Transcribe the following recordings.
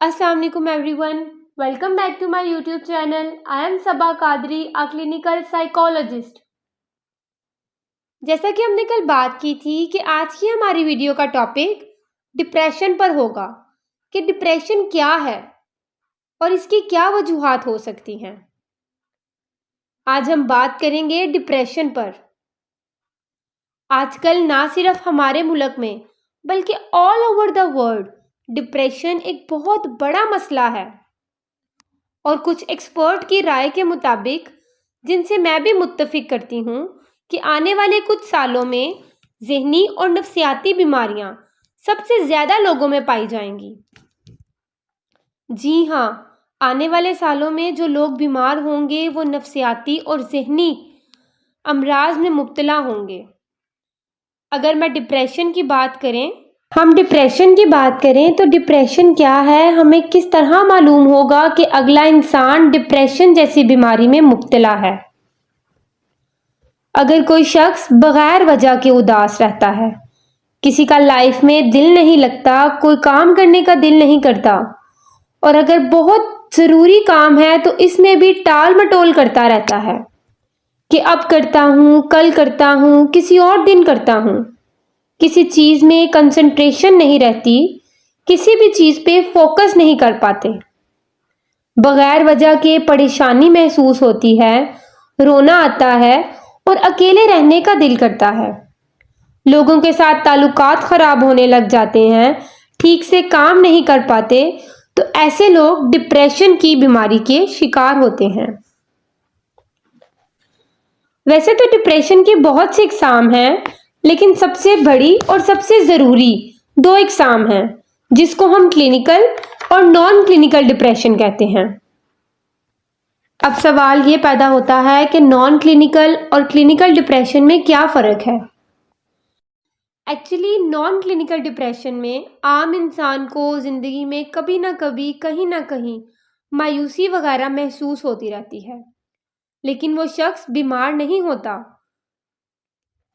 अस्सलाम वालेकुम everyone, welcome back to my YouTube channel. I am Saba Qadri, a clinical psychologist. जैसा कि हमने कल बात की थी कि आज की हमारी वीडियो का टॉपिक डिप्रेशन पर होगा कि डिप्रेशन क्या है और इसकी क्या वजूहात हो सकती हैं। आज हम बात करेंगे डिप्रेशन पर। आजकल ना सिर्फ हमारे मुल्क में बल्कि all over the world depression एक बहुत बड़ा मसला है और कुछ एक्सपर्ट की राय के मुताबिक, जिनसे मैं भी मुत्तफिक करती हूँ, कि आने वाले कुछ सालों में ज़हनी और नफ्सियाती बीमारियां सबसे ज़्यादा लोगों में पाई जाएंगी। जी हाँ, आने वाले सालों में जो लोग बीमार होंगे वो नफ्सियाती और ज़हनी अमराज में मुब्तला होंगे। अगर हम डिप्रेशन की बात करें तो डिप्रेशन क्या है, हमें किस तरह मालूम होगा कि अगला इंसान डिप्रेशन जैसी बीमारी में मुब्तला है। अगर कोई शख्स बगैर वजह के उदास रहता है, किसी का लाइफ में दिल नहीं लगता, कोई काम करने का दिल नहीं करता, और अगर बहुत ज़रूरी काम है तो इसमें भी टाल मटोल करता रहता है कि अब करता हूँ, कल करता हूँ, किसी और दिन करता हूँ, किसी चीज़ में कंसंट्रेशन नहीं रहती, किसी भी चीज़ पे फोकस नहीं कर पाते, बगैर वजह के परेशानी महसूस होती है, रोना आता है और अकेले रहने का दिल करता है। लोगों के साथ ताल्लुकात ख़राब होने लग जाते हैं, ठीक से काम नहीं कर पाते, तो ऐसे लोग डिप्रेशन की बीमारी के शिकार होते हैं। वैसे तो डिप्रेशन की बहुत सी इकसाम हैं, लेकिन सबसे बड़ी और सबसे ज़रूरी दो इकसाम हैं जिसको हम क्लिनिकल और नॉन क्लिनिकल डिप्रेशन कहते हैं। अब सवाल ये पैदा होता है कि नॉन क्लिनिकल और क्लिनिकल डिप्रेशन में क्या फ़र्क है। एक्चुअली नॉन क्लिनिकल डिप्रेशन में आम इंसान को ज़िंदगी में कभी ना कभी, कहीं ना कहीं मायूसी वगैरह महसूस होती रहती है, लेकिन वो शख्स बीमार नहीं होता।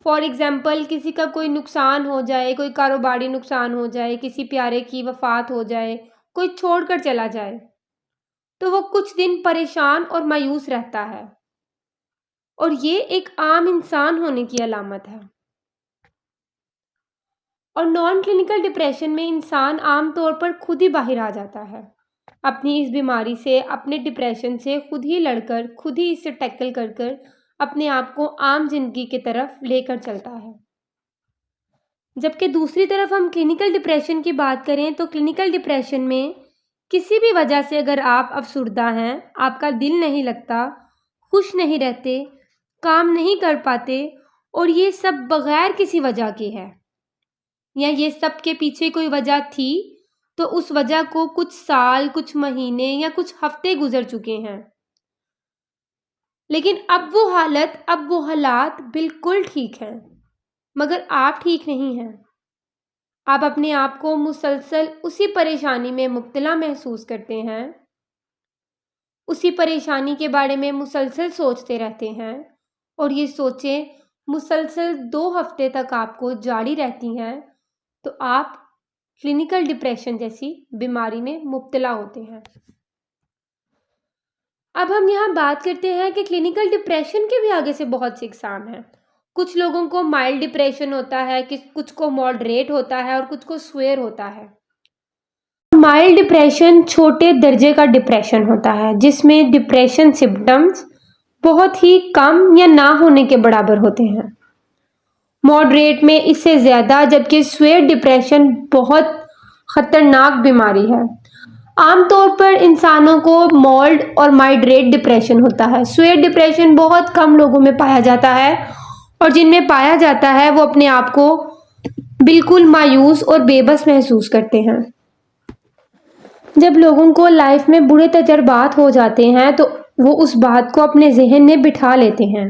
फॉर एग्ज़ाम्पल, किसी का कोई नुकसान हो जाए, कोई कारोबारी नुकसान हो जाए, किसी प्यारे की वफ़ात हो जाए, कोई छोड़कर चला जाए, तो वो कुछ दिन परेशान और मायूस रहता है, और ये एक आम इंसान होने की अलामत है। और नॉन क्लिनिकल डिप्रेशन में इंसान आम तौर पर खुद ही बाहर आ जाता है, अपनी इस बीमारी से, अपने डिप्रेशन से खुद ही लड़कर, खुद ही इसे टैकल कर कर अपने आप को आम जिंदगी की तरफ लेकर चलता है। जबकि दूसरी तरफ हम क्लिनिकल डिप्रेशन की बात करें तो क्लिनिकल डिप्रेशन में किसी भी वजह से अगर आप अफसुर्दा हैं, आपका दिल नहीं लगता, खुश नहीं रहते, काम नहीं कर पाते, और ये सब बगैर किसी वजह के है, या ये सब के पीछे कोई वजह थी तो उस वजह को कुछ साल, कुछ महीने या कुछ हफ्ते गुजर चुके हैं, लेकिन अब वो हालात बिल्कुल ठीक हैं, मगर आप ठीक नहीं हैं। आप अपने आप को मुसलसल उसी परेशानी में मुब्तला महसूस करते हैं, उसी परेशानी के बारे में मुसलसल सोचते रहते हैं, और ये सोचें मुसलसल 2 हफ्ते तक आपको जारी रहती हैं, तो आप क्लिनिकल डिप्रेशन जैसी बीमारी में मुब्तला होते हैं। अब हम यहाँ बात करते हैं कि क्लिनिकल डिप्रेशन के भी आगे से बहुत सी इकसाम हैं। कुछ लोगों को माइल्ड डिप्रेशन होता है, कुछ को मॉडरेट होता है और कुछ को स्वेयर होता है। माइल्ड डिप्रेशन छोटे दर्जे का डिप्रेशन होता है, जिसमें डिप्रेशन सिम्पटम्स बहुत ही कम या ना होने के बराबर होते हैं। मॉडरेट में इससे ज़्यादा, जबकि स्वेयर डिप्रेशन बहुत ख़तरनाक बीमारी है। आमतौर पर इंसानों को माइल्ड और मॉडरेट डिप्रेशन होता है। स्वेयर डिप्रेशन बहुत कम लोगों में पाया जाता है, और जिनमें पाया जाता है वो अपने आप को बिल्कुल मायूस और बेबस महसूस करते हैं। जब लोगों को लाइफ में बुरे तजर्बात हो जाते हैं तो वो उस बात को अपने जहन में बिठा लेते हैं,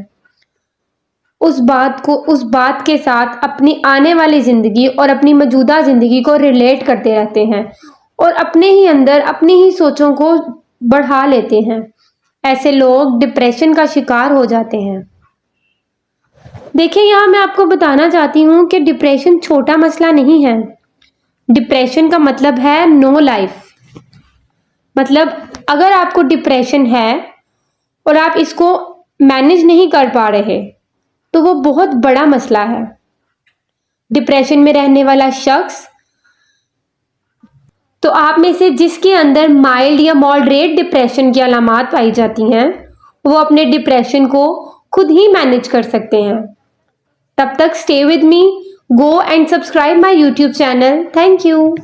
उस बात के साथ अपनी आने वाली ज़िंदगी और अपनी मौजूदा ज़िंदगी को रिलेट करते रहते हैं, और अपने ही अंदर अपनी ही सोचों को बढ़ा लेते हैं। ऐसे लोग डिप्रेशन का शिकार हो जाते हैं। देखिए, यहाँ मैं आपको बताना चाहती हूँ कि डिप्रेशन छोटा मसला नहीं है। डिप्रेशन का मतलब है नो लाइफ। مطلب اگر آپ کو ڈپریشن ہے اور آپ اس کو مینج نہیں کر پا رہے تو وہ بہت بڑا مسئلہ ہے۔ ڈپریشن میں رہنے والا شخص تو آپ میں سے جس کے اندر مائلڈ یا ماڈریٹ ڈپریشن کی علامات پائی جاتی ہیں وہ اپنے ڈپریشن کو خود ہی مینج کر سکتے ہیں۔ تب تک stay with me, go and subscribe my YouTube channel. Thank you.